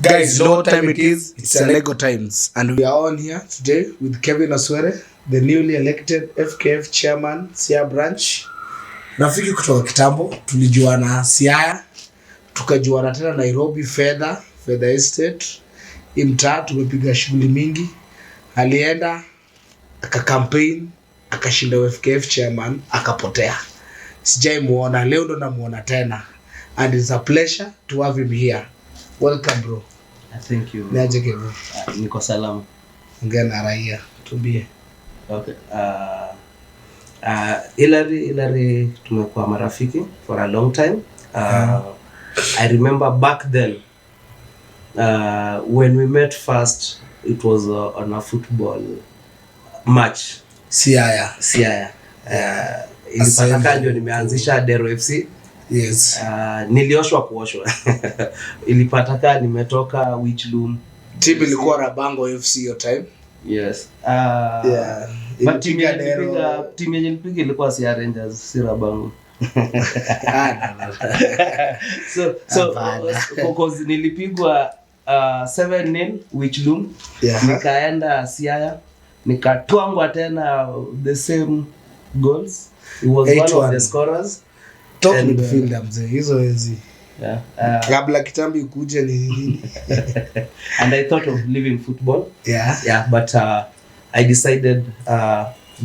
Guys, you know what time it is? It's Alego times. And we are on here today with Kevin Oswere, the newly elected FKF chairman, Siaya branch. Rafiki kutoka kitambo, tulijuana Siaya, tukajuana tena Nairobi, Fedha Estate. Imtaa tumepiga shughuli mingi. Alienda, aka-campaign, akashinda FKF chairman, akapotea. Sijai muona, leo ndo namuona tena. And it's a pleasure to have him here. Welcome, bro. Thank you. Niaje bro? Niko salama. Ongea na raia tubie. Okay. Hilary tumekuwa marafiki for a long time. I remember back then when we met first, it was on a football match. Siaya. Ilipataka ndio nimeanzisha Dero FC. Yes. Nilioshwa kuoshwa. Ilipataka nimetoka Wichlum. Team ilikuwa Rabango FC your time. Yes. Yeah. But team yenye nilipiga ilikuwa Siaya Rangers, si Rabango. So because nilipigwa 7-0 Wichlum. Yeah. Nikaenda Siaya, nikatwangwa tena the same goals. It was 8-1. One of the scorers. Top midfielder mzee, hizo enzi. Yeah. Kabla kitambi ukuje ni nini? And I thought of leaving football. Yeah. But I decided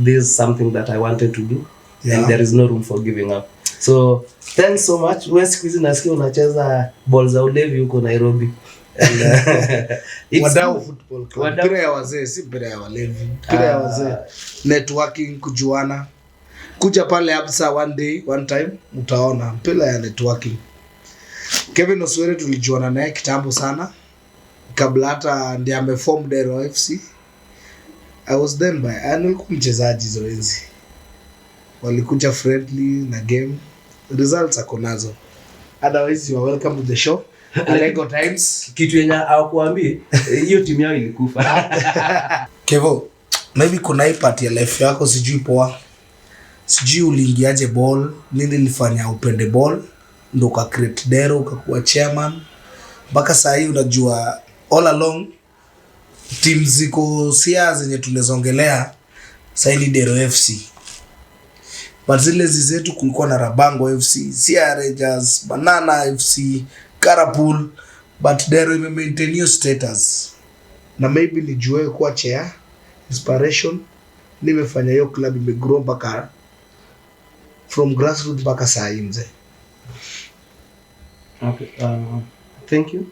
this is something that I wanted to do. Yeah. And there is no room for giving up. So thanks so much. Wewe siku hizi nasikia unacheza ball za ulevi huko Nairobi. And Wadau football club. Mpira ya wazee, si mpira ya walevi. Mpira ya wazee. Networking, kujuana. Kuja pale Absa one time utaona mpira ya networking. Kevin Oswere tulijuana naye kitambo sana. Kabla hata ndiye ameform Dero FC. I was then by nilikuwa mchezaji zoezi. Walikuja friendly na game. Results akonazo. Otherwise you are welcome to the show. Alego times. Kitu yenye hawakuambii hiyo timu yao ilikufa. Kevo, maybe kuna hii part ya life yako sijui poa. Sijui uliingiaje ball, nini ilifanya upende ball, ndo uka create Dero, ukakuwa chairman. Mpaka saa hii unajua all along team ziko Siaya zenye tunezongelea saa hii Dero FC. But zile zetu kulikuwa na Rabango FC, Siaya Rangers, Banana FC, Carapul, but Dero ime maintain your status. Na maybe nijue kuwa chair, inspiration, nimefanya hiyo club imegrow mpaka from grassroots mpaka saa hii mzee. Okay. Thank you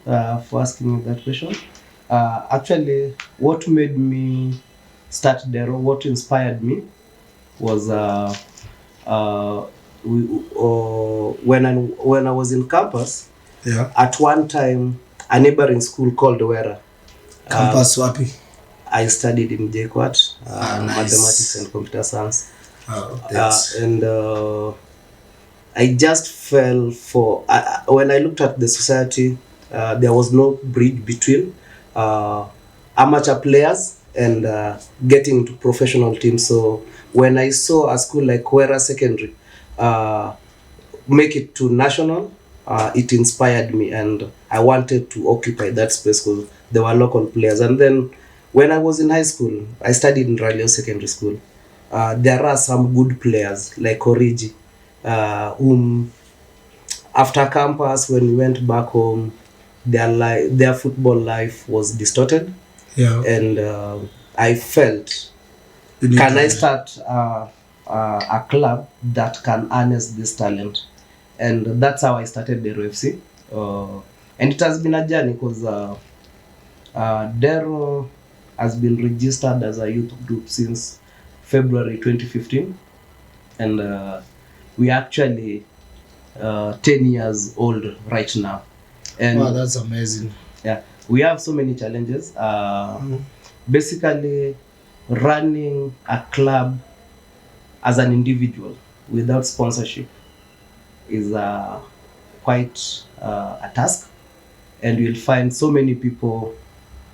for asking me that question. Actually, what made me start Dero, what inspired me was when I was in campus. Yeah. At one time, a neighboring school called Oswere. Campus wapi? I studied in JKUAT, nice. Mathematics and Computer Science. And I just fell for when I looked at the society, there was no bridge between amateur players and getting into professional teams. So when I saw a school like Oswere Secondary make it to national, it inspired me, and I wanted to occupy that space because there were local players. And then when I was in high school, I studied in Raleigh Secondary School. There are some good players like Origi, whom after campus, when we went back home, their football life was distorted. Yeah. And I felt, can I start a club that can harness this talent? And that's how I started Dero FC. And it has been a journey because Dero has been registered as a youth group since February 2015. And we actually 10 years old right now. And wow, that's amazing. Yeah, we have so many challenges. Basically, running a club as an individual without sponsorship is quite a task, and you'll find so many people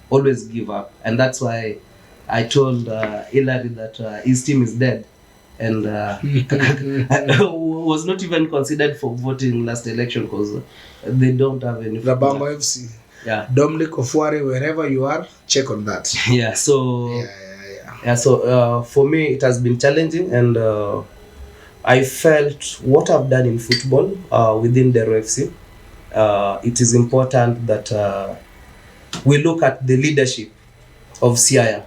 always give up, and that's why I told Hilary that his team is dead, and was not even considered for voting last election because they don't have any. Rabango FC. Yeah. Dominic Oswere, wherever you are, check on that. Yeah. So Yeah. so for me it has been challenging, and I felt what I've done in football within the FC. It is important that we look at the leadership of Siaya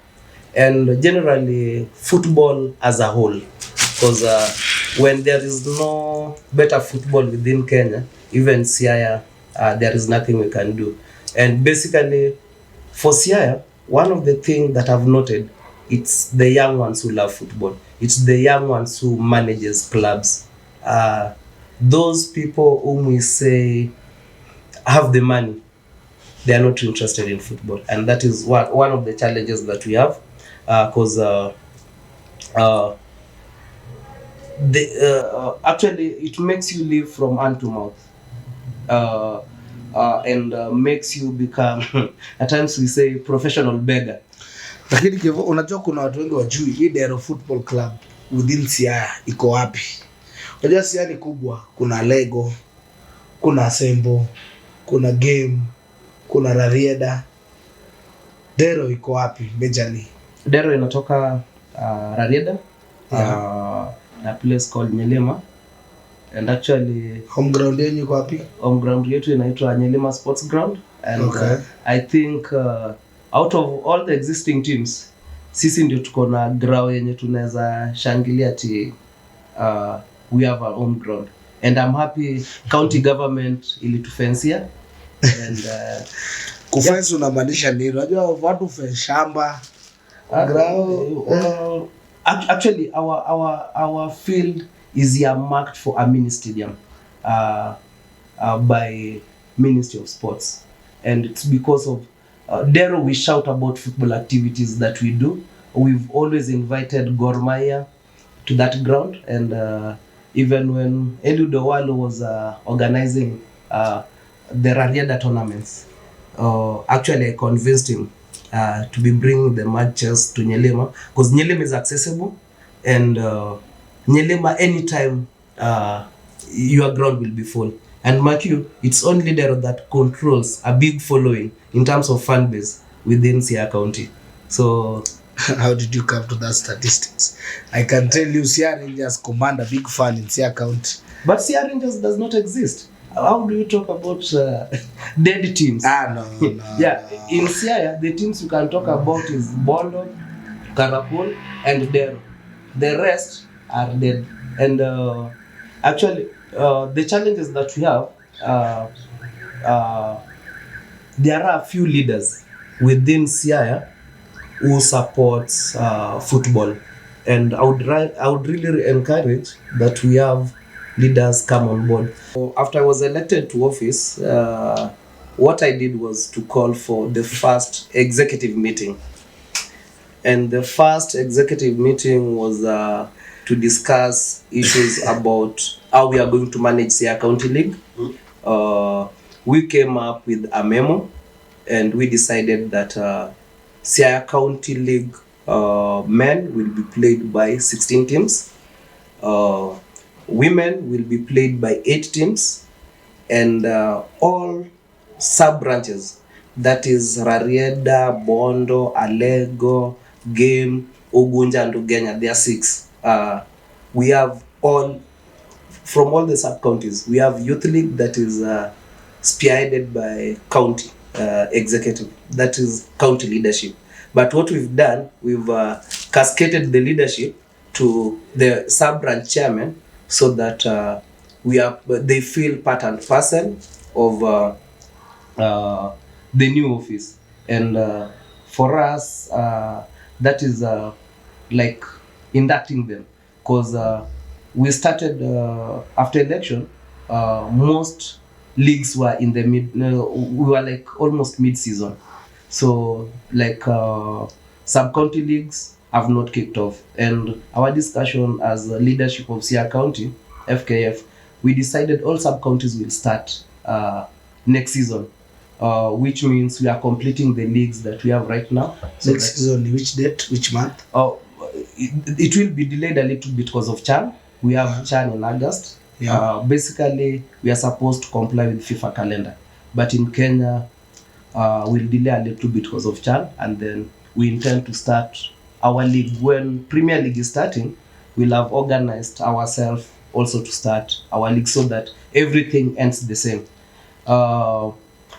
and generally football as a whole, because when there is no better football within Kenya, even Siaya, there is nothing we can do. And basically for Siaya, one of the things that I've noted, it's the young ones who love football. It's the young ones who manages clubs. Those people whom we say have the money, they are not interested in football, and that is one of the challenges that we have, because actually it makes you live from hand to mouth, and makes you become at times we say professional beggar. Lakini Kevo, unajua kuna watu wengi wajui hii Dero Football Club within Siaya iko wapi? Unajua Siaya ni kubwa, kuna Alego, kuna Sembo, kuna Game, kuna Rarieda. Dero iko wapi majorly? Dero inatoka Rarieda, a place called Nyelema, and actually Home ground yenu iko wapi? Home ground yetu inaitwa Nyelema Sports Ground, and Okay. I think out of all the existing teams, sisi ndio tuko na ground yenye tunaweza shangilia ati we have our own ground, and I'm happy county government ilitufensia and Kufence unamaanisha nini? Unajua watu fence shamba ground. Actually our field is earmarked for a mini stadium by Ministry of Sports, and it's because of Dero we shout about football activities that we do. We've always invited Gor Mahia to that ground, and even when Eliud Owalo was organizing the Rarieda tournaments, actually I convinced him to be bringing the matches to Nyelema, because Nyelema is accessible, and Nyelema anytime your ground will be full. And mark you, it's only there that controls a big following in terms of fan base within Siaya County. So how did you come to that statistics? I can tell you Siaya Rangers command a big fan in Siaya County. But Siaya Rangers does not exist. How do you talk about dead teams? No. Yeah, in Siaya, the teams you can talk about is Bondo, Karapol, and Dero. The rest are dead. And actually, the challenges that we have, there are a few leaders within Siaya who supports football, and I would really encourage that we have leaders come on board. So after I was elected to office, what I did was to call for the first executive meeting, and the first executive meeting was to discuss issues about how we are going to manage Siaya County League. We came up with a memo, and we decided that Siaya County League men will be played by 16 teams, women will be played by 8 teams, and all sub-branches, that is Rarieda, Bondo, Alego, Game, Ugunja, and Ugenya, there are 6. We have all, from all the sub-counties, we have youth league that is spearheaded by county executive, that is county leadership. But what we've done, we've cascaded the leadership to the sub-branch chairman, so that they feel part and parcel of the new office. And for us, that is like inducting them, because we started after election, most leagues were in the we were like almost mid-season. So like sub-county leagues have not kicked off, and our discussion as a leadership of Siaya County, FKF, we decided all sub-counties will start next season, which means we are completing the leagues that we have right now. So next season, which date, which month? It will be delayed a little bit because of CHAN. We have CHAN in August. Basically, we are supposed to comply with FIFA calendar, but in Kenya, will delay a little bit because of CHAN, and then we intend to start our league. When Premier League is starting, we'll have organized ourselves also to start our league so that everything ends the same.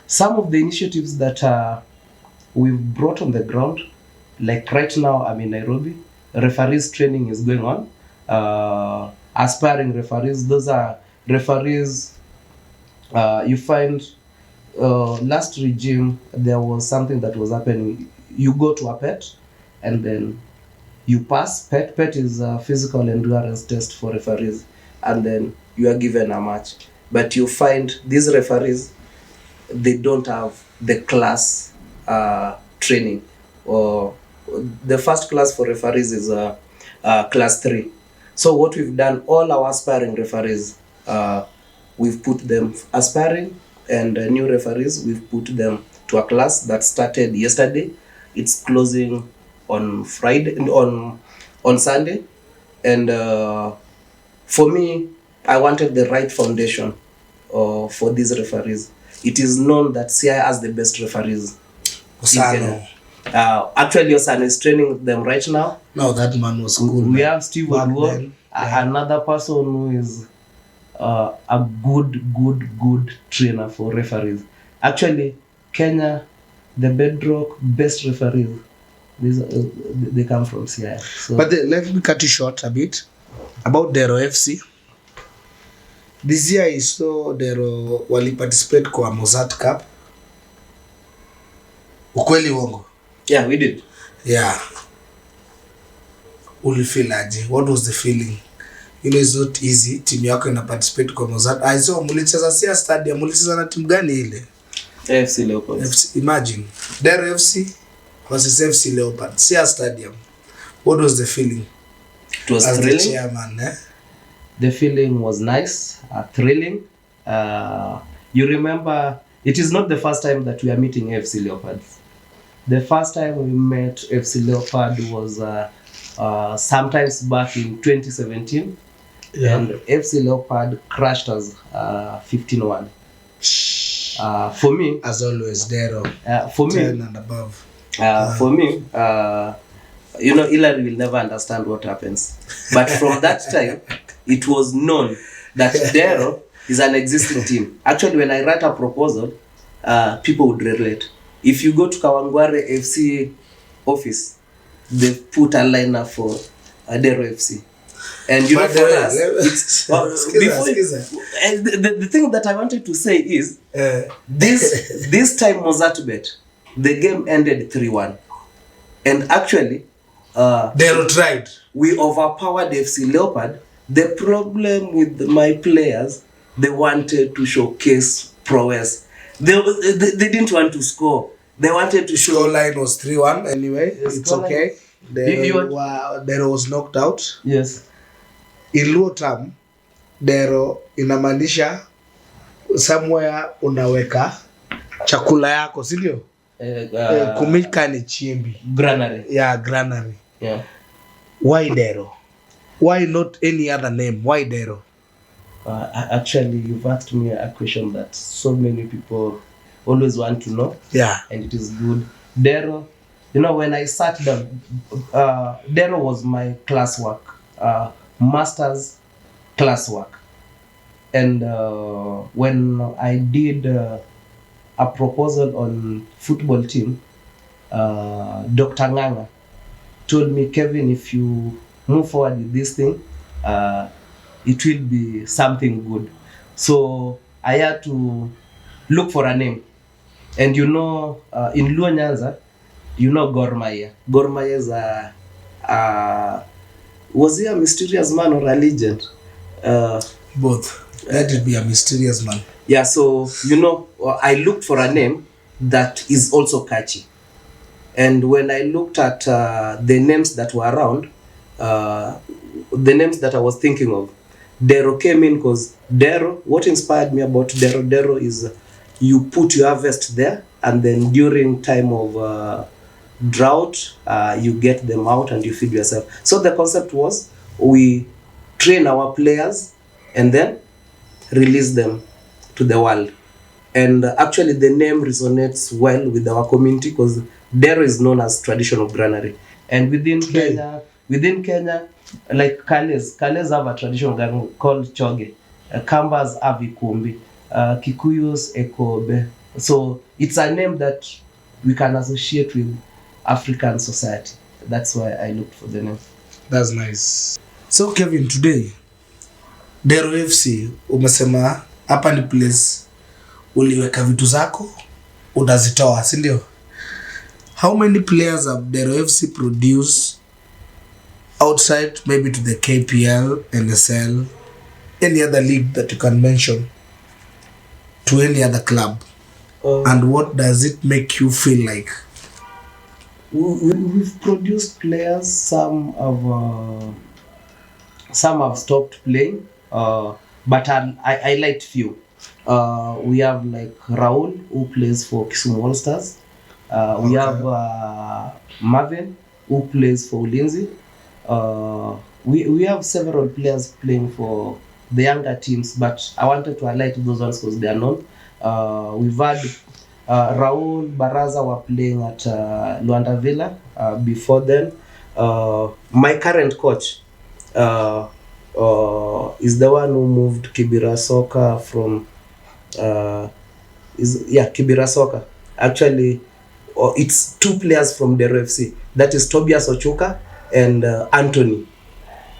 Some of the initiatives that we've brought on the ground, like right now I'm in Nairobi, referees training is going on. Aspiring referees, those are referees you find last regime there was something that was happening. You go to a pet and then you pass. Pet is a physical endurance test for referees, and then you are given a match. But you find these referees, they don't have the class training. Or the first class for referees is class 3. So what we've done, all our aspiring referees, we've put them aspiring, and new referees, we've put them to a class that started yesterday. It's closing on Friday, on Sunday. And for me, I wanted the right foundation for these referees. It is known that Siaya has the best referees. Osano. Actually, Osano is training them right now. No, that man was cool. We man. have Steve Back Odwo, then, yeah. another person who is a good trainer for referees. Actually, Kenya, the bedrock best referees, they come from Siaya. So, But let me cut you short a bit about Dero FC. This year I saw Dero wali participate kwa Mozart Cup. Ukweli wongo? yeah, we did. Yeah. Ulifeel aje? What was the feeling? You know, it's not easy. Team yako ina participate kwa Mozart. I saw mulicheza Siaya Stadium. Mulicheza na timu gani ile? AFC Leopards. Imagine. Dero FC versus FC Leopards. Siaya Stadium. What was the feeling? It was As thrilling. the chairman, eh? The feeling was nice, thrilling. You remember, it is not the first time that we are meeting FC Leopards. The first time we met FC Leopard was sometimes back in 2017. Yeah. And FC Leopard crashed us 15-1. For me, As always, Dero. for 10 me, and above. for me, you know, Hillary will never understand what happens. But from that time, it was known that Dero is an existing team. Actually, when I write a proposal, people would relate. If you go to Kawangware FC office, they put a lineup for Dero FC. And you know, for us, it's, the thing that I wanted to say is, this time Mozart bet, the game ended 3-1. And actually, Dero tried. we overpowered FC Leopard. The problem with my players, they wanted to showcase prowess. They didn't want to score. They wanted to show. Scoreline was 3-1 anyway. Yes, It's scoreline. okay. Dero was knocked out. Yes. In Luo term, Dero inamaanisha somewhere unaweka chakula yako, si ndio? Kumika ni chimbi. Granary. Yeah, granary. Yeah. Why Dero? Why not any other name? Why Dero? Actually, you've asked me a question that so many people always want to know. Yeah. And it is good. Dero, you know, when I sat down, Dero was my classwork, master's classwork. And when I did a proposal on football team, Dr. Nganga told me, Kevin, if you move forward with this thing, it will be something good. So I had to look for a name. And you know, in Luo Nyanza, you know Gor Mahia. Gor Mahia is was he a mysterious man or a legend? Both. Let it be a mysterious man. Yeah, so, you know, I looked for a name that is also catchy. And when I looked at the names that were around, the names that I was thinking of, Dero came in because Dero, what inspired me about Dero is you put your harvest there, and then during time of drought, you get them out and you feed yourself. So the concept was we train our players and then release them to the world. And actually the name resonates well with our community because Dero is known as traditional granary. And within Kenya, like Kales have a traditional granary called Choge. Kambas have Ikumbi. Kikuyus Ekobe. So it's a name that we can associate with African society. That's why I looked for the name. That's nice. So Kevin, today Dero FC umesema hapa ni place uliweka vitu zako utazitoa, si ndio? How many players have Dero FC produced outside, maybe to the KPL, NSL, any other league that you can mention, to any other club? And what does it make you feel like? We've produced players. Some have stopped playing, but I liked few. We have like Raul, who plays for Kisumu All Stars. We have Marvin, who plays for Ulinzi. We have several players playing for the younger teams, but I wanted to highlight those ones because they are known. We've had Raul Baraza were playing at Luanda Villa before then. My current coach is the one who moved Kibera Soccer from Kibera Soccer. Actually, it's two players from Dero FC. That is Tobias Ochuka and Anthony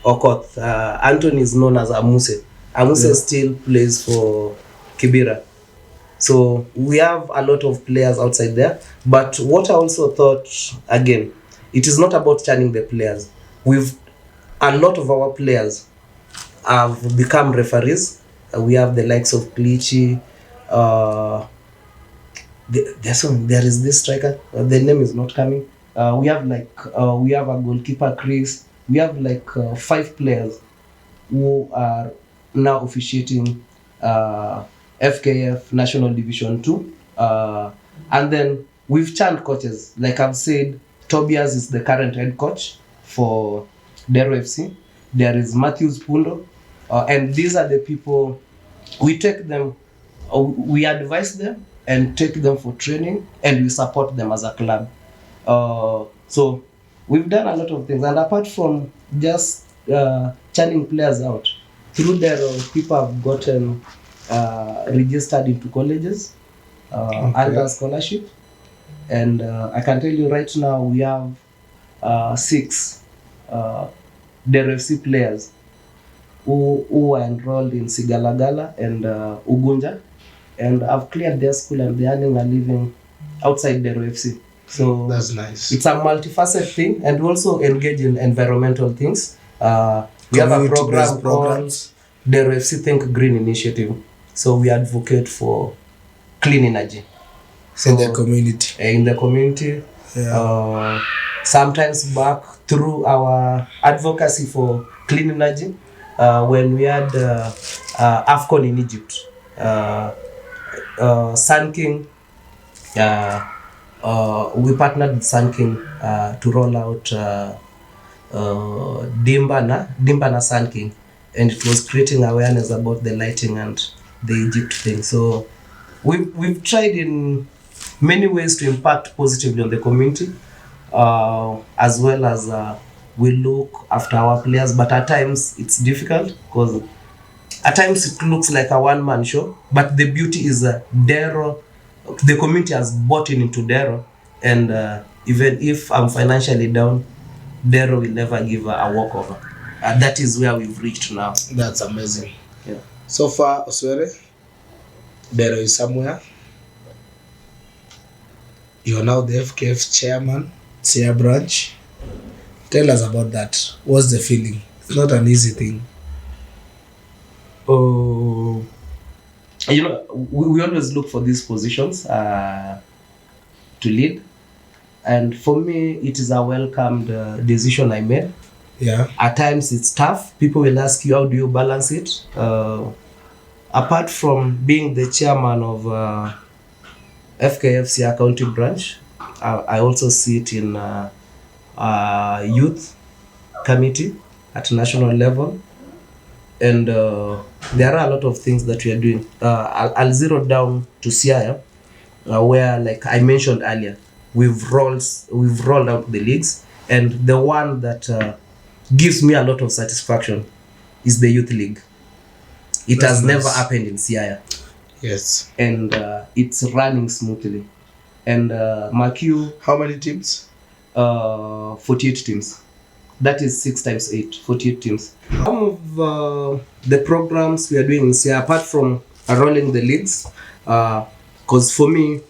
Okoth. Anthony is known as Amuse. Amuse still plays for Kibera. So we have a lot of players outside there. But what I also thought, again, it is not about churning the players. A lot of our players have become referees. We have the likes of Clichy. There is this striker. The name is not coming. We have a goalkeeper, Chris. We have like 5 players who are now officiating FKF National Division 2. And then we've churned coaches. Like I've said, Tobias is the current head coach for Dero FC. There is Matthews Pundo. And these are the people, we take them, we advise them and take them for training, and we support them as a club. So we've done a lot of things. And apart from just churning players out, through Dero, people have gotten registered into colleges under scholarship. And I can tell you right now, we have 6 Dero FC players who are enrolled in Sigalagala and Ugunja, and have cleared their school and they're earning a living outside Dero FC. So that's nice. It's a multifaceted thing, and we also engage in environmental things. We have a program called Dero FC Think Green Initiative. So we advocate for clean energy. So, in the community. In the community. Yeah. Sometimes back through our advocacy for clean energy, when we had AFCON in Egypt, Sun King, we partnered with Sun King to roll out Dimba na Sun King, and it was creating awareness about the lighting and the Egypt thing. So we've tried in many ways to impact positively on the community, as well as we look after our players. But at times it's difficult because at times it looks like a one-man show, but the beauty is Dero, the community has bought into Dero, and even if I'm financially down, Dero will never give a walkover. That is where we've reached now. That's amazing. Yeah. So far, Oswere, Dero is somewhere. You are now the FKF chairman, Siaya branch. Tell us about that. What's the feeling? It's not an easy thing. You know, we always look for these positions to lead. And for me, it is a welcomed decision I made. Yeah. At times it's tough. People will ask you, how do you balance it? Apart from being the chairman of FKF Siaya County branch, I also sit in youth committee at national level. and there are a lot of things that we are doing. I'll zero down to Siaya, where, like I mentioned earlier, we've rolled out the leagues, and the one that gives me a lot of satisfaction is the youth league. It That's has nice. never happened in Siaya, Yes. and it's running smoothly. And mark you, How many teams? 48 teams. That is 6 times 8, 48 teams. Some of the programs we are doing in Siaya, apart from rolling the leagues, because for me,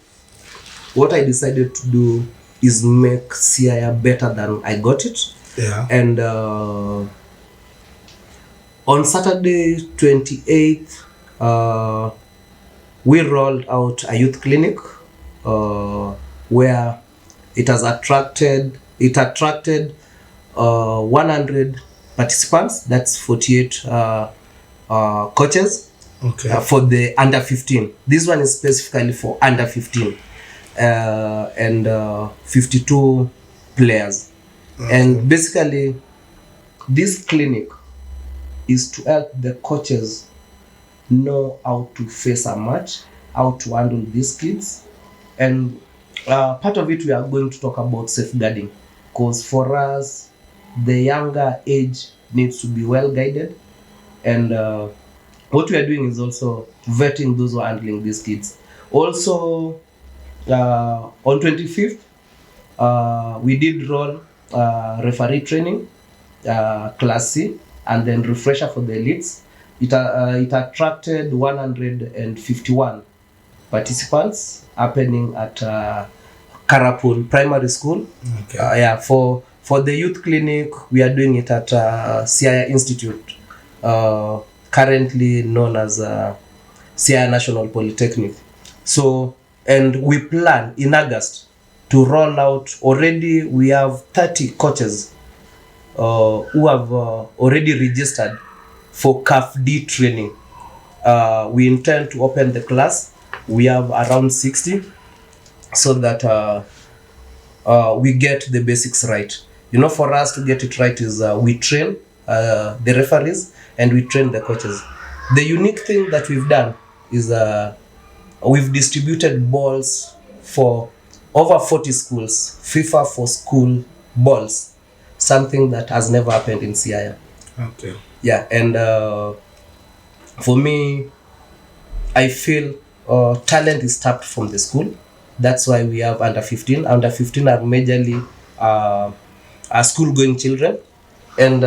what I decided to do is make Siaya better than I got it. Yeah. And on Saturday 28th, we rolled out a youth clinic where it attracted 100 participants. That's 48 coaches. Okay. For the under 15. This one is specifically for under 15, and 52 players. Okay. And basically, this clinic is to help the coaches know how to face a match, how to handle these kids, and part of it we are going to talk about safeguarding, because for us, the younger age needs to be well guided, and what we are doing is also vetting those who are handling these kids. Also, on 25th, we did roll referee training, Class C, and then refresher for the elites. It attracted 151 participants, happening at Karapun Primary School. Okay. For the youth clinic, we are doing it at Siaya Institute, currently known as Siaya National Polytechnic. So, and we plan in August to roll out. Already we have 30 coaches who have already registered for CAF D training. We intend to open the class. We have around 60, so that we get the basics right. You know, for us to get it right is we train the referees and we train the coaches. The unique thing that we've done is we've distributed balls for over 40 schools, FIFA for school balls, something that has never happened in Siaya. Okay. Yeah, and for me, I feel talent is tapped from the school. That's why we have under 15. Under 15 are majorly school-going children, and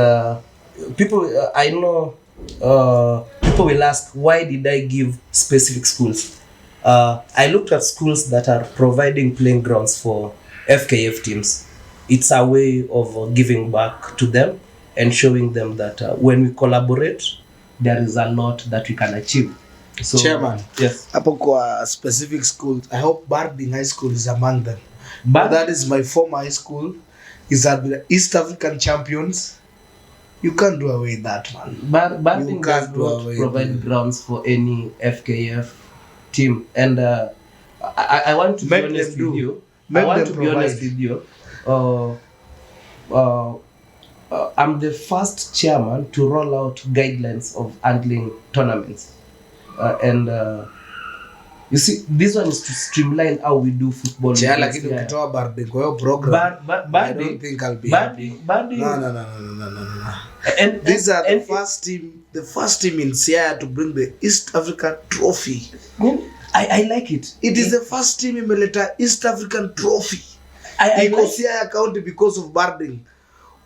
people. I know people will ask, why did I give specific schools? I looked at schools that are providing playing grounds for FKF teams. It's a way of giving back to them and showing them that when we collaborate, there is a lot that we can achieve. So, Chairman. Yes. Hapo kwa specific schools, I hope Barding High School is among them. But That is my former high school. Is that the East African champions? You can't do away with that, man. Barding You does can't do not away provide with it. grounds for any FKF team, and I want to Make be honest them do. with you. Make I want them to be honest provide. with you. I'm the first chairman to roll out guidelines of handling tournaments, and you see, this one is to streamline how we do football. Chair, in lakini Siaya. ukitoa Barding kwa hiyo program, I don't think I'll be happy. No. And These are the and- first team in Siaya to bring the East African trophy. I like it. It is the first team imeleta East African trophy. I Iko like Siaya County because of Barding.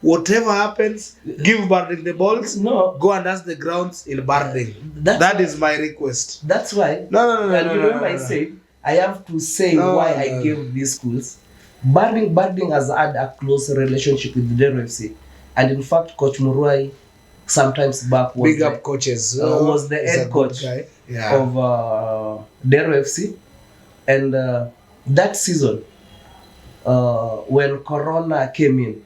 Whatever happens, give Barding the balls. No. Go and ask the grounds in Barding. That is my request. That's why. No. And you remember I said I have to say why I gave these schools. Barding has had a close relationship with the Dero FC, and in fact, Coach Muruai sometimes back was Big up coaches. was the He's head a good coach guy. Yeah. of Dero FC, and that season when Corona came in,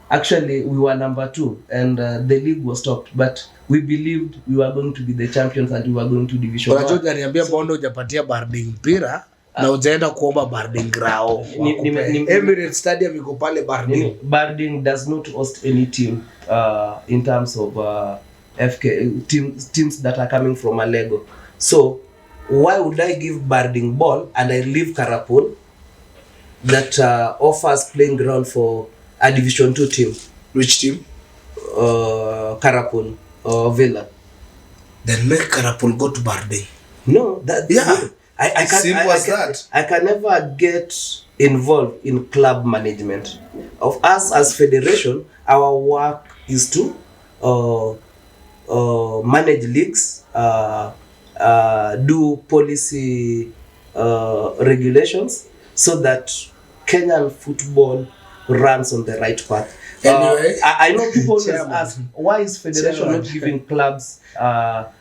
actually we were number 2 and the league was stopped, but we believed we were going to be the champions and we were going to division Unajua 1. hujaniambia mbona hujapatia Barding mpira na hujaenda kuomba Barding grao. Emirates Stadium iko pale Barding. Barding does not host any team in terms of FK teams that are coming from Alego. So why would I give Barding ball and I leave Karapul that offers playing ground for a Division 2 team? Which team? Karapul or Villa. Then make Karapul go to Barding. No, that yeah. I can't. Simple as that. I can never get involved in club management. Of us as federation, our work is to manage leagues, do policy regulations, so that Kenyan football runs on the right path. Anyway, I know people always ask, why is federation not giving clubs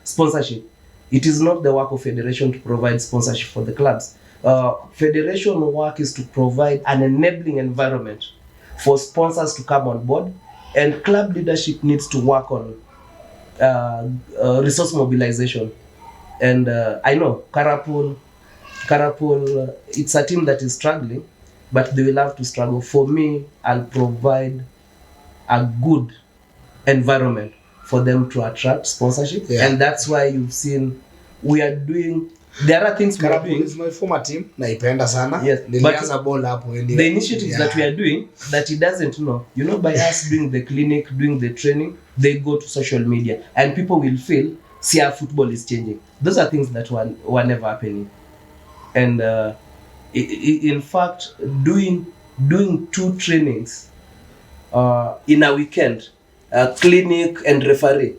sponsorship? It is not the work of federation to provide sponsorship for the clubs. Federation work is to provide an enabling environment for sponsors to come on board, and club leadership needs to work on resource mobilization. And I know Karapul, it's a team that is struggling, but they will have to struggle. For me, I'll provide a good environment for them to attract sponsorship, and that's why you've seen we are doing. There are things we are doing. Is my former team. Naipenda sana. Yes, Nilianza ball hapo ndio. The initiatives that we are doing that he doesn't know. You know, by us doing the clinic, doing the training, they go to social media and people will feel Siaya football is changing. Those are things that were never happening. And in fact, doing 2 trainings in a weekend, clinic and referee,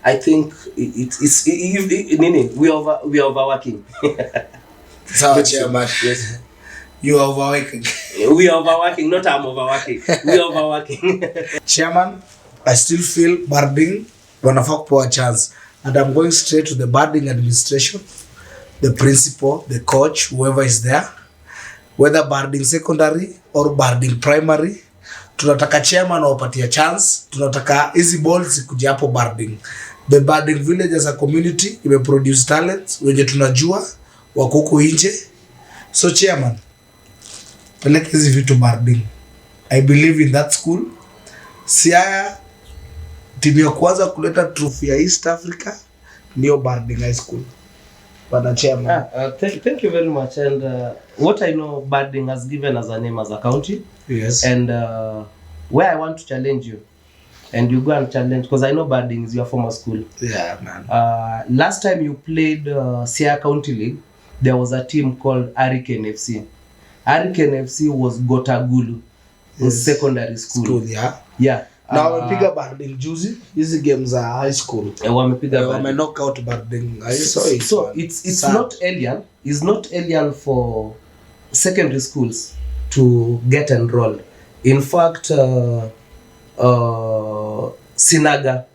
I think we are overworking. So, Chairman, yes. You are overworking. We are overworking, not I'm overworking. We are overworking. Chairman, I still feel Barding wanafaa kupewa chance, and I'm going straight to the Barding administration, the principal, the coach, whoever is there, whether Barding secondary or Barding primary. Tunataka chairman wapatia chance. Tunataka hizi balls kuja hapo Barding. The Barding village as a community imeproduce talents wenye tunajua wako huko nje. So chairman, peleka hizi vitu Barding. I believe in that school. Siaya timu ya kwanza kuleta trophy ya East Africa ndio Barding High School. Bana chairman. Thank you very much. And what I know, Barding has given us a name as a county. Yes. And where I want to challenge you, and you go and challenge, because I know Barding is your former school. Yeah, man. Last time you played Siaya County League, there was a team called Hurricane FC. Hurricane FC was Gotagulu, secondary school. Yeah. Na wamepiga Barding juzi hizi games za high school. Wamepiga wame knock out Barding. So it's not alien. It's not alien for secondary schools to get enrolled. In fact, Sinaga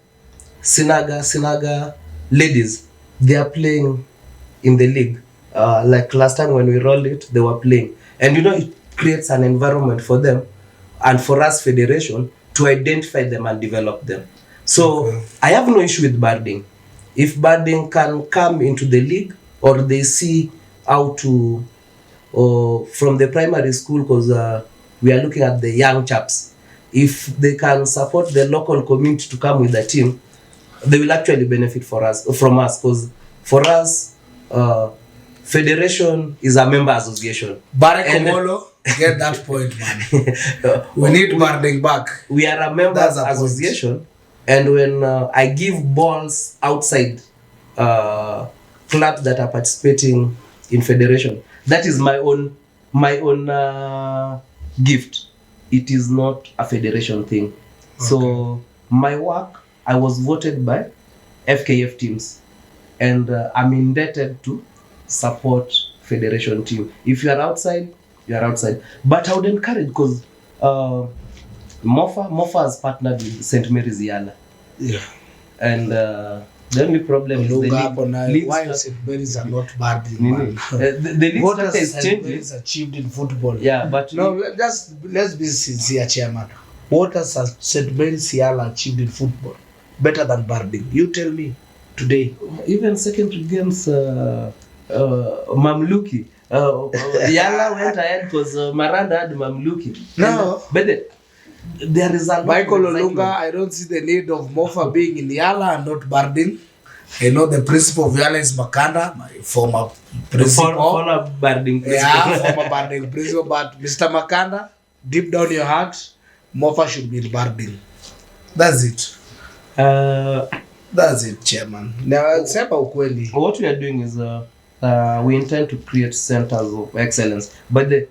ladies, they are playing in the league. Like last time when we rolled it, they were playing. And you know, it creates an environment for them and for us federation to identify them and develop them. So I have no issue with Barding. If Barding can come into the league, or they see how to from the primary school, because we are looking at the young chaps. If they can support the local community to come with the team, they will actually benefit from us. Because for us, federation is a member association. Komolo, get that point, man. We need Barding back. We are a member association, and when I give balls outside clubs that are participating in federation, that is my own gift. It is not a federation thing. Okay. So my work, I was voted by FKF teams, and I'm indebted to support federation team. If you are outside, you are outside. But I would encourage, because Mofa has partnered with St. Mary's Yala. Yeah. And the only problem is the league. Why St. Mary's are not Barding, man? The league structure is changing. What has achieved in football? Yeah, but no, let's be sincere, chairman. What has St. Mary's Yala achieved in football better than Barding? You tell me today. Even secondary games, Mamluki. Yala went ahead because Maranda had Mamluki. No. But there is a lot Michael of Olunga, excitement. I don't see the need of Mofa being in Yala and not Barding. I know the principal of Yala is Makanda, my former principal. For Barding Yeah, principal. former Barding principal. But Mr. Makanda, deep down your heart, Mofa should be in Barding. That's it. That's it, chairman. Now, sema ukweli. What we are doing is we intend to create centers of excellence. But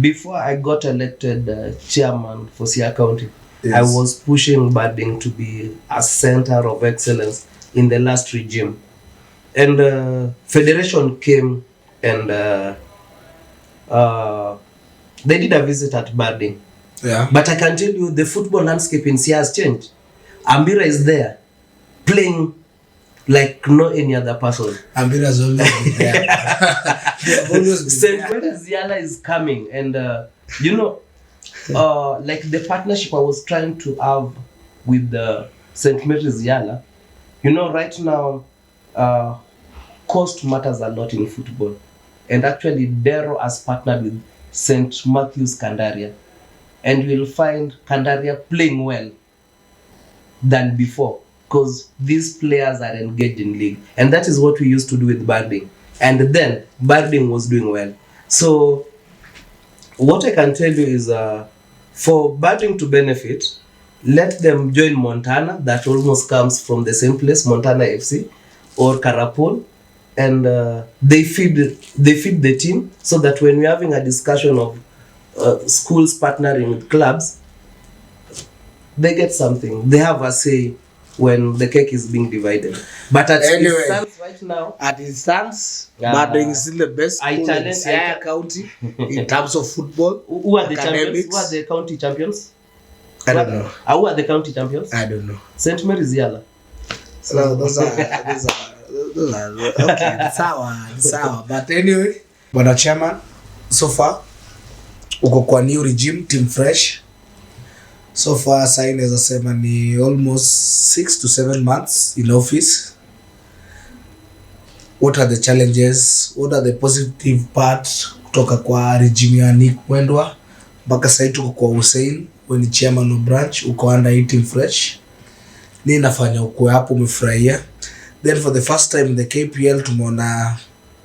before I got elected chairman for Siaya County, Yes. I was pushing Barding to be a center of excellence in the last regime. And Federation came and they did a visit at Barding. Yeah. But I can tell you the football landscape in Siaya has changed. Amira is there playing like no any other person. Ambira's always been there. They have always been St. there. Mary's Yala is coming, and like the partnership I was trying to have with the St. Mary's Yala, right now, cost matters a lot in football, and actually Dero has partnered with St. Matthew's Kandaria, and you'll find Kandaria playing well than before because these players are engaged in league, and that is what we used to do with Barding, and then Barding was doing well. So what I can tell you is for Barding to benefit, let them join Montana, that almost comes from the same place, Montana FC or Karapol, and they feed the team, so that when we're having a discussion of schools partnering with clubs, they get something. They have a say when the cake is being divided. But at Anyway, its stance right now, at its stance, Barding is still the best I school in challenge- Siaya County in terms of football. who are the champions? Academics. Who are the county champions? I don't know. Who are the county champions? I don't know. St. Mary's Yala. So those are okay. It's sour. But anyway, Bwana Chairman, so far uko kwa new regime, team fresh. So far sasa inaweza sema ni almost 6 to 7 months in office. What are the challenges? What are the positive parts kutoka kwa regime ya Nick Mwendwa mpaka sasa tuko kwa Hussein when ni chairman of branch, uko under 18 fresh. Nini nafanya uko hapo umefurahia? Then for the first time in the KPL tumeona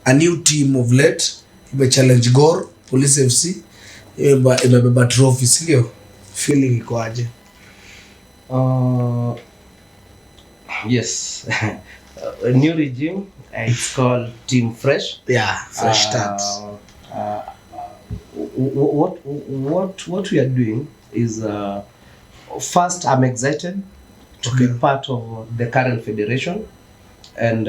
a new team of late ime challenge Gor Police FC imebeba trophy, sio? Feeling iko aje? Yes. A new regime. It's called Team Fresh. Yeah, fresh start. What we are doing is first I'm excited to be part of the current federation, and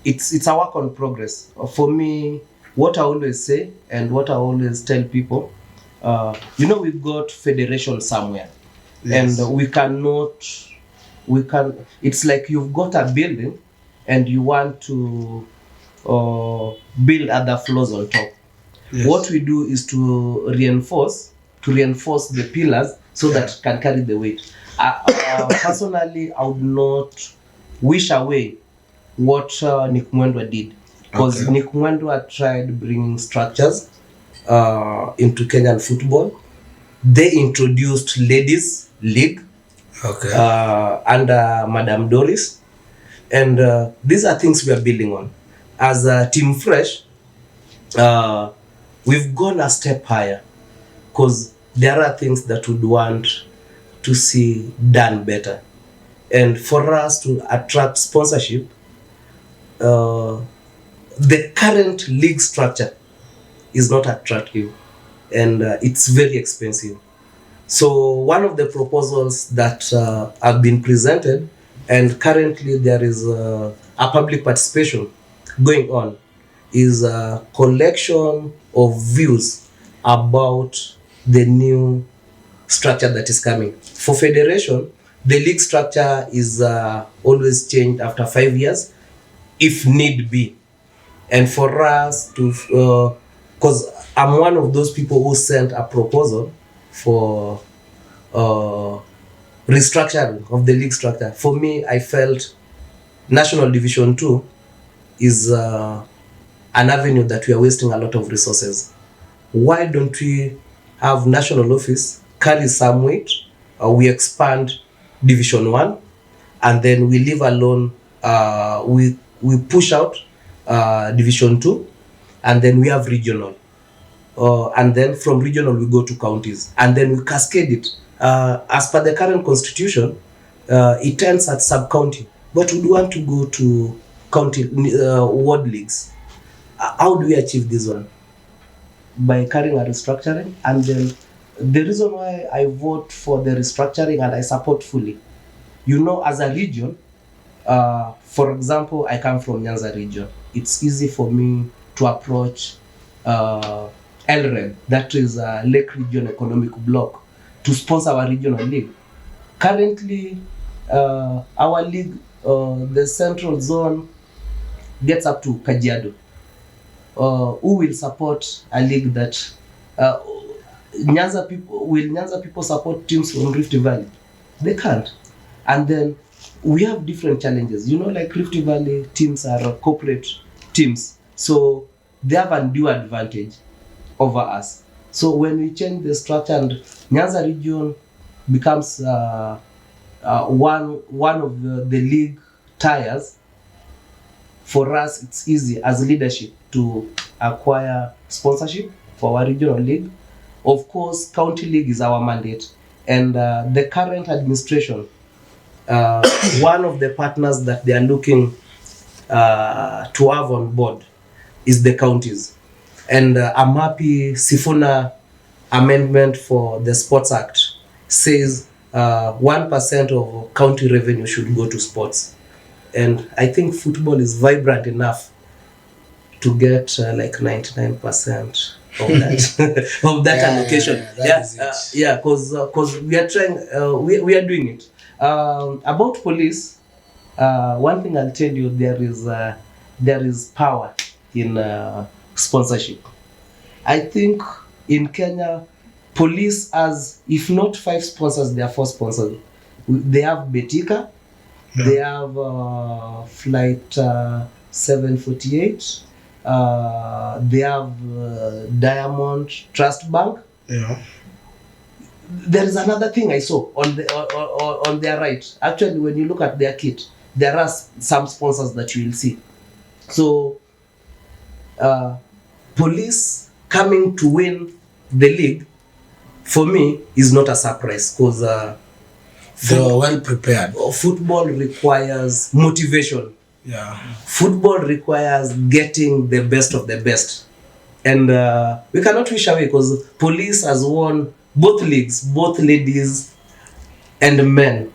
it's a work on progress. For me, what I always say and what I always tell people, we've got federation somewhere. Yes. And it's like you've got a building and you want to build other floors on top. Yes. What we do is to reinforce the pillars so that it can carry the weight. Personally, I would not wish away what Nick Mwendwa did, because Nick Mwendwa tried bringing structures into Kenyan football. They introduced ladies league under Madam Doris, and these are things we are building on. As a Team Fresh, we've gone a step higher because there are things that we'd want to see done better, and for us to attract sponsorship, the current league structure is not attractive, and it's very expensive. So one of the proposals that have been presented, and currently there is a public participation going on, is a collection of views about the new structure that is coming. For federation, the league structure is always changed after 5 years, if need be. And for us to, because I'm one of those people who sent a proposal for restructuring of the league structure. For me, I felt National Division 2 is an avenue that we are wasting a lot of resources. why don't we have national office carry some weight, we expand division 1, and then we leave alone, we push out division 2, and then we have regional, and then from regional we go to counties, and then we cascade it. As per the current constitution, it ends at sub-county, but we want to go to county, ward leagues. How do we achieve this one? By carrying a restructuring. And then the reason why I vote for the restructuring and I support fully, as a region, for example, I come from Nyanza region. It's easy for me to approach LREB, that is Lake Region Economic Bloc, to sponsor our regional league. Currently, our league, the central zone, gets up to Kajiado. Who will support a league that Nyanza people support teams from Rift Valley? They can't. And then we have different challenges. Like Rift Valley teams are corporate teams, so they have undue advantage over us. So when we change the structure and Nyanza region becomes one of the league tiers, for us it's easy as leadership to acquire sponsorship for our regional league. Of course, county league is our mandate, and the current administration, one of the partners that they are looking to have on board is the counties. And I'm happy Sifuna amendment for the Sports Act says 1% of county revenue should go to sports. And I think football is vibrant enough to get like 99% of that of that allocation. Because we are trying, we are doing it. About police, one thing I'll tell you, there is power in sponsorship. I think in Kenya, police has, if not 5 sponsors, there are 4 sponsors. They have Betika, they have Flight 748, they have Diamond Trust Bank. Yeah. There is another thing I saw on their right. Actually, when you look at their kit, there are some sponsors that you will see. So, police coming to win the league, for me, is not a surprise, because they were well prepared. Football requires motivation. Yeah. Football requires getting the best of the best. And we cannot wish away, because police has won both leagues, both ladies and men.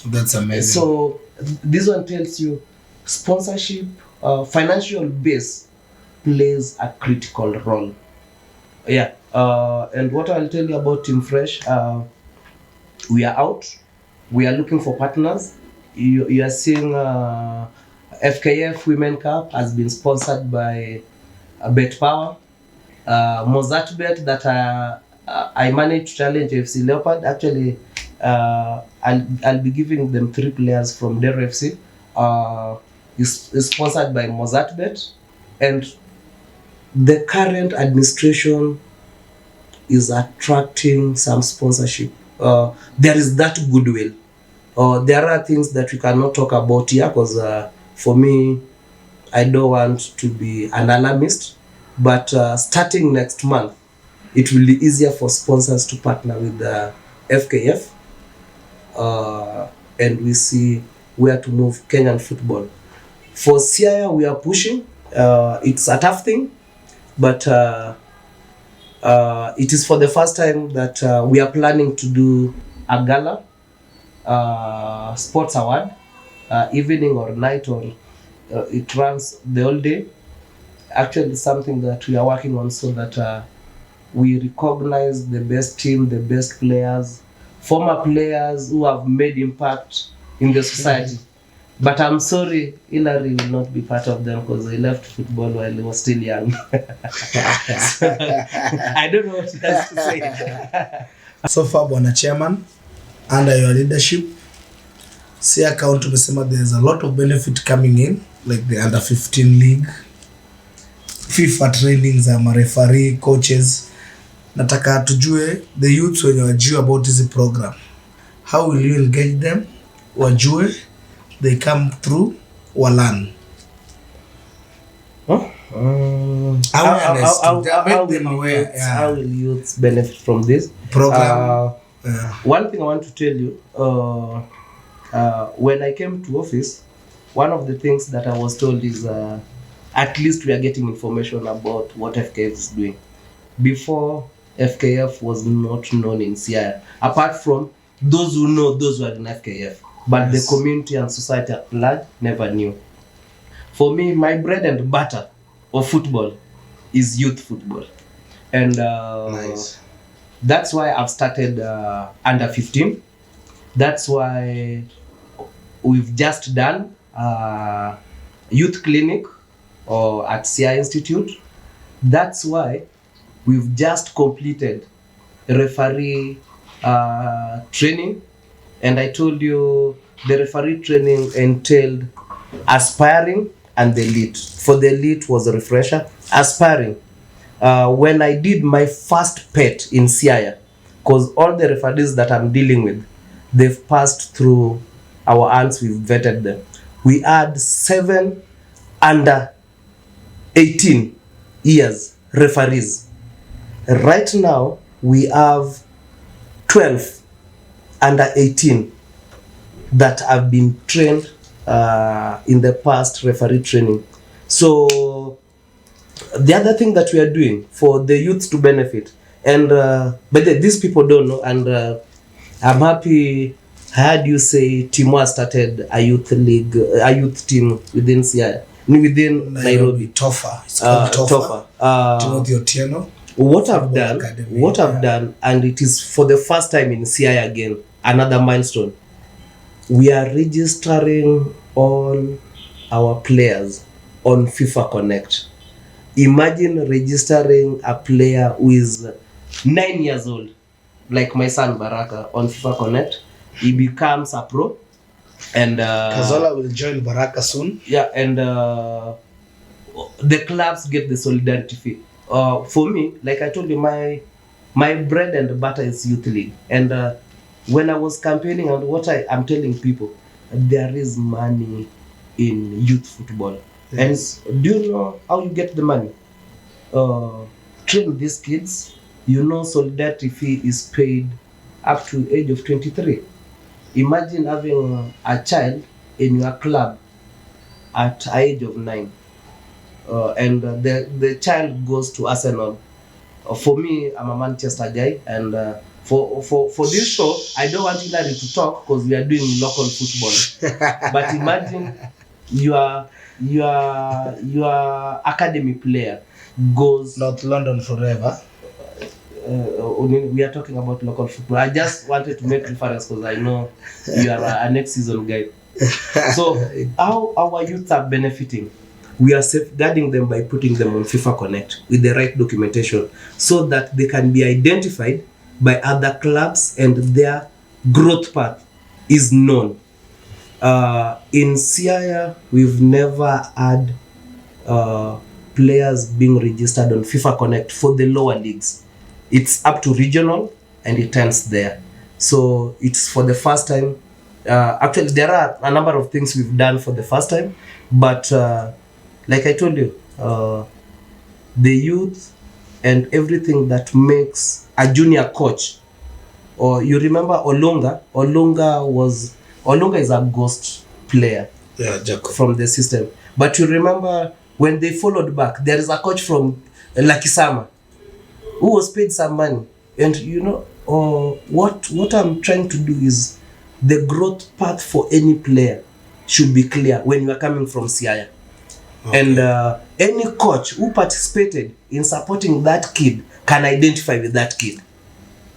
That's amazing. So this one tells you sponsorship, financial base plays a critical role. Yeah. And what I'll tell you about Team Fresh, we are out. We are looking for partners. You are seeing FKF Women Cup has been sponsored by Bet Power. Mozart that I managed to challenge FC Leopard. Actually, I'll be giving them 3 players from their FC. Is sponsored by Mozart Bet, and the current administration is attracting some sponsorship. There is that goodwill. There are things that we cannot talk about here, because for me, I don't want to be an alarmist, but starting next month, it will be easier for sponsors to partner with the FKF, and we see where to move Kenyan football. For Siaya, we are pushing. It's a tough thing, but it is for the first time that we are planning to do a gala, sports award, evening or night, or it runs the whole day. Actually, something that we are working on, so that we recognize the best team, the best players, former players who have made impact in the society. But I'm sorry, Hillary will not be part of them, because he left football while he was still young. So, I don't know what else to say. So far, Bwana Chairman, under your leadership, Siaya County tumesema there's a lot of benefit coming in, like the under 15 league. FIFA trainings za referee coaches. Nataka tujue the youths when wajue about this program. How will you engage them? Wajue, they come through, learn. Awareness to make them aware. How will youths benefit from this program? One thing I want to tell you, when I came to office, one of the things that I was told is at least we are getting information about what FKF is doing. Before, FKF was not known in Siaya, apart from those who know those who are in FKF, but the community and society at large never knew. For me, my bread and butter of football is youth football, and that's why I've started under 15. That's why we've just done youth clinic at Siaya Institute. That's why we've just completed referee training, and I told you the referee training entailed aspiring and the elite. For the elite was a refresher. Aspiring, when I did my first pet in Siaya, because all the referees that I'm dealing with, they've passed through our hands, we've vetted them. We had 7 under 18 years referees. Right now, we have 12 under 18 that have been trained in the past referee training. So the other thing that we are doing for the youth to benefit, and but these people don't know, and I'm happy I heard you say Timwa started a youth league, a youth team within Siaya, within Nairobi. Tofa. It's called Tofa. Timothy Otieno. What I've done, and it is for the first time in Siaya again, another milestone. We are registering all our players on FIFA Connect. Imagine registering a player who is 9 years old, like my son Baraka, on FIFA Connect. He becomes a pro, and Kazola will join Baraka soon. Yeah, and the clubs get the solidarity fee. For me, like I told you, my bread and butter is youth league, and when I was campaigning, and what I'm telling people, there is money in youth football. Yes. And do you know how you get the money? Train these kids. You know, solidarity fee is paid up to age of 23. Imagine having a child in your club at age of 9, and the child goes to Arsenal. For me, I'm a Manchester guy, and for this show, I don't want Hilary to talk because we are doing local football. But imagine your academy player goes North London forever. We are talking about local football. I just wanted to make reference because I know you are a next season guy. So how our youth are benefiting? We are safeguarding them by putting them on FIFA Connect with the right documentation so that they can be identified by other clubs and their growth path is known. In Siaya, we've never had players being registered on FIFA Connect for the lower leagues. It's up to regional and it ends there. So it's for the first time. Actually, there are a number of things we've done for the first time, but like I told you, the youth and everything that makes a junior coach. Or you remember Olunga? Olunga is a ghost player from the system. But you remember when they followed back, there is a coach from Lakisama who was paid some money. And you know, what I'm trying to do is the growth path for any player should be clear when you are coming from Siaya. Okay. And any coach who participated in supporting that kid can identify with that kid.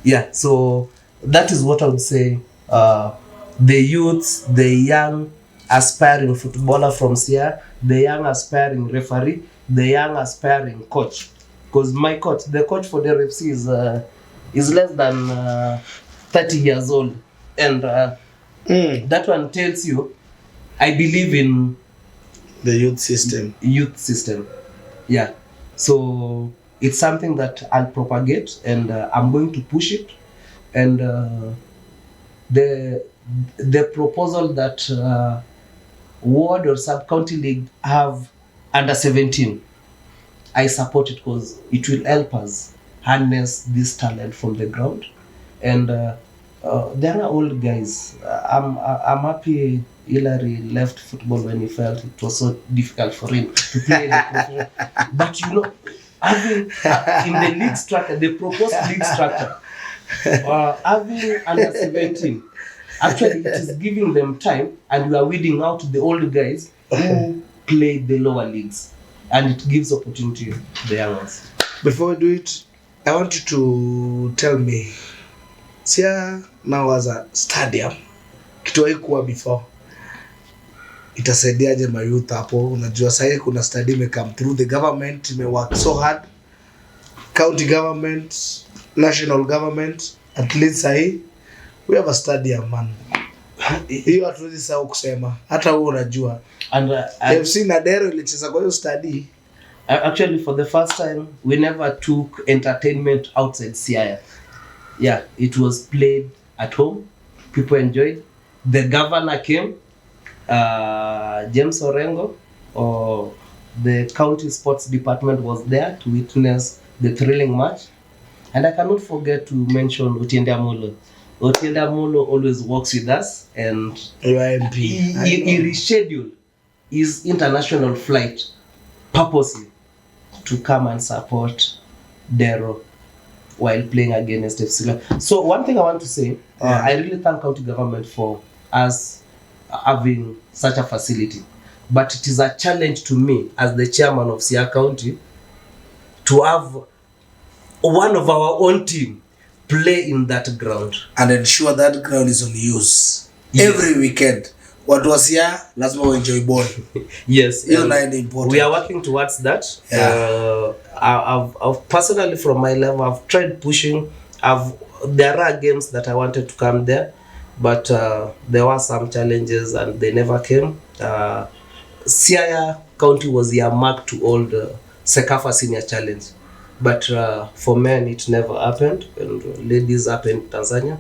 Yeah, so that is what I would say. The youths, the young aspiring footballer from Siaya, the young aspiring referee, the young aspiring coach. Because my coach, the coach for the RFC is less than 30 years old. And that one tells you, I believe in the youth system. Yeah. So it's something that I'll propagate, and I'm going to push it. And the proposal that ward or sub-county league have under 17, I support it because it will help us harness this talent from the ground. And there are old guys. I'm happy Hillary left football when he felt it was so difficult for him to play the professional. But you know, having in the league structure, the proposed league structure, having under 17, actually it is giving them time, and we are weeding out the old guys who play the lower leagues, and it gives opportunity to the young ones. Before we do it, I want you to tell me, Siaya now as a stadium, kitu haikuwa before, itasaidiaje mayouth hapo? Unajua sasa kuna stadium come through, the government may work so hard, county government, national government, at least sahi we have a stadium, man. Hiyo hatuwezi sawa kusema, hata wewe unajua. And FC Nadero ilicheza kwa hiyo stadium. Actually, for the first time, we never took entertainment outside Siaya. Yeah, it was played at home. People enjoyed. The governor came, James Orengo, or the county sports department was there to witness the thrilling match. And I cannot forget to mention Otiende Amolo. Otiende Amolo always works with us, and he rescheduled his international flight purposely to come and support Dero while playing against FC. So one thing I want to say, I really thank county government for us having such a facility. But it is a challenge to me as the chairman of Siaya County to have one of our own team play in that ground. And ensure that ground is on use. Yes. Every weekend. Watu wa Siaya lazima enjoy ball. Yes, important. We are working towards that. Yeah. I've personally, from my level, I've tried pushing. There are games that I wanted to come there, but there were some challenges and they never came. Siaya County was earmarked to hold Sekafa Senior Challenge, but for men it never happened, and ladies happened in Tanzania.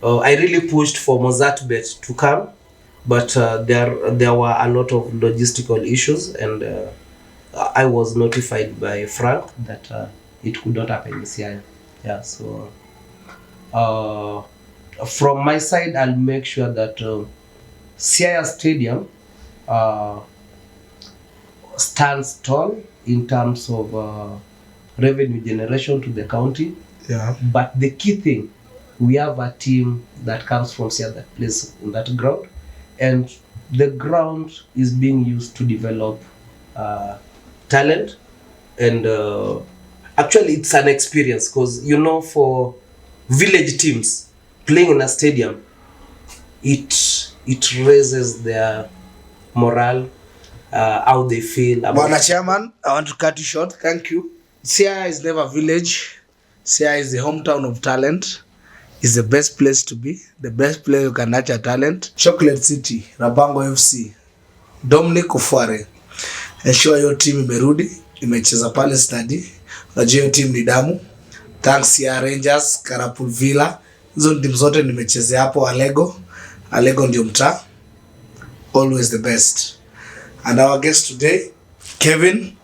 I really pushed for Mozartbet to come, but there were a lot of logistical issues, and I was notified by Frank that it could not happen in Siaya. Yeah, so from my side, I'll make sure that Siaya Stadium stands tall in terms of revenue generation to the county. Yeah. But the key thing, we have a team that comes from Siaya that plays in that ground, and the ground is being used to develop talent, and actually it's an experience, because you know, for village teams playing in a stadium, it raises their morale, how they feel about. Bwana Chairman, I want to cut you short. Thank you. Siaya is never village. Siaya is the hometown of talent. It's the best place to be, the best place you can nurture talent. Chocolate City, Rabango FC, Dominic Oswere. Ensure your team imerudi, imecheza pale study. Unajua your team ni damu. Thanks Siaya Rangers, Karapul Villa. Hizo team zote nimechezea hapo Alego. Alego ndio mtaa. Always the best. And our guest today, Kevin.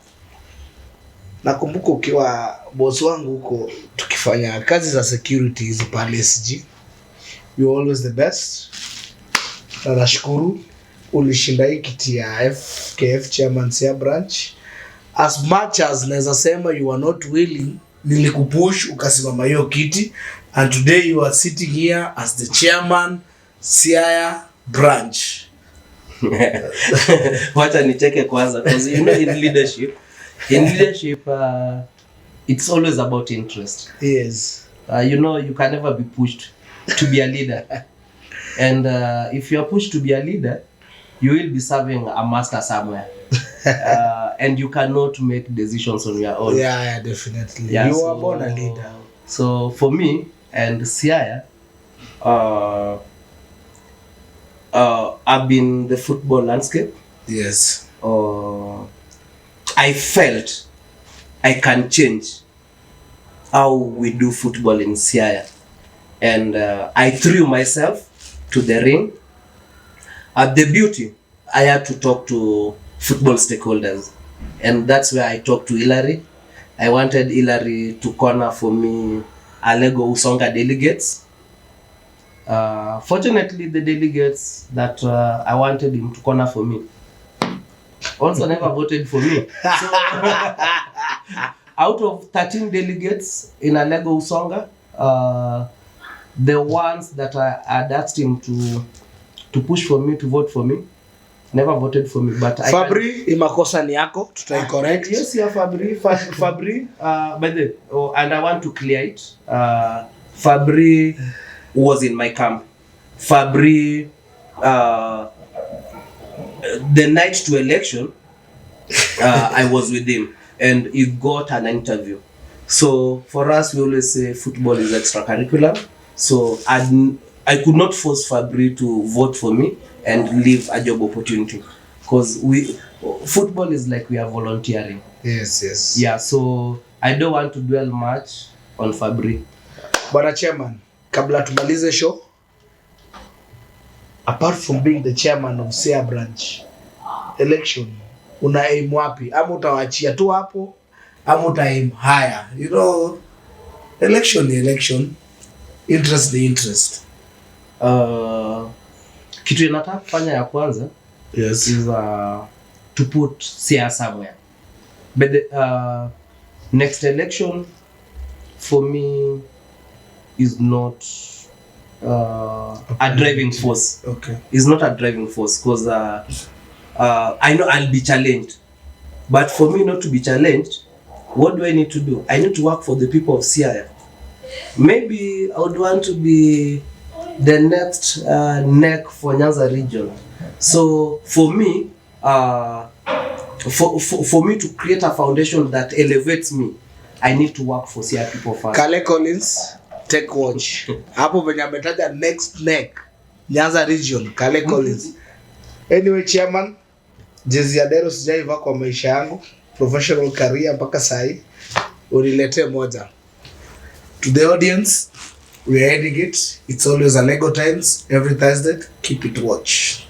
Nakumbuka ukiwa boss wangu huko tukifanya kazi za security hizo pale SG. You always the best. Na nashukuru ulishinda hii kiti ya FKF chairman Siaya branch. As much as naweza sema you are not willing, nilikupush ukasimama hiyo kiti, and today you are sitting here as the chairman Siaya branch. Wacha nicheke kwanza, because you know, in leadership, it's always about interest. Yes. You know, you can never be pushed to be a leader. And if you are pushed to be a leader, you will be serving a master somewhere. And you cannot make decisions on your own. Yeah, definitely. Yeah, you are born a leader. So for me and Siaya, I've been the football landscape. Yes. I felt I can change how we do football in Siaya. And I threw myself to the ring. At the beauty, I had to talk to football stakeholders. And that's where I talked to Hillary. I wanted Hillary to corner for me Alego Usonga delegates. Fortunately, the delegates that I wanted him to corner for me also never voted for me. So, out of 13 delegates in Alego Usonga, the ones that I had asked him to push for me, to vote for me, never voted for me. But Fabri, imakosa ni yako, tutai correct. Yes, yeah, Fabri. By the and I want to clear it. Fabri was in my camp. Fabri, the night to election, I was with him, and he got an interview. So for us, we always say football is extracurricular. So I could not force Fabri to vote for me and leave a job opportunity, because football is like we are volunteering. Yes. Yeah, so I don't want to dwell much on Fabri. Bwana chairman, kabla tumalize show, apart from being the chairman of Siaya branch, election una aim wapi? Ama utawaachia tu hapo ama uta aim higher? You know, election ni election, interest ni interest. Kitu ninataka kufanya ya kwanza, yes, is to put Siaya somewhere. But the next election for me is not a driving force. Okay. It's not a driving force, because I know I'll be challenged. But for me not to be challenged, what do I need to do? I need to work for the people of Siaya. Maybe I would want to be the next neck for Nyanza region. So for me, for me to create a foundation that elevates me, I need to work for Siaya people first. Kale Collins, take watch. Hapo venye ametaja next neck Nyanza region, Kale Collins. Anyway, chairman, jezi ya Dero sijaiva kwa maisha yangu, professional career mpaka sahi, uniletee moja. To the audience, we are ending it. It's always Alego times every Thursday. Keep it watch.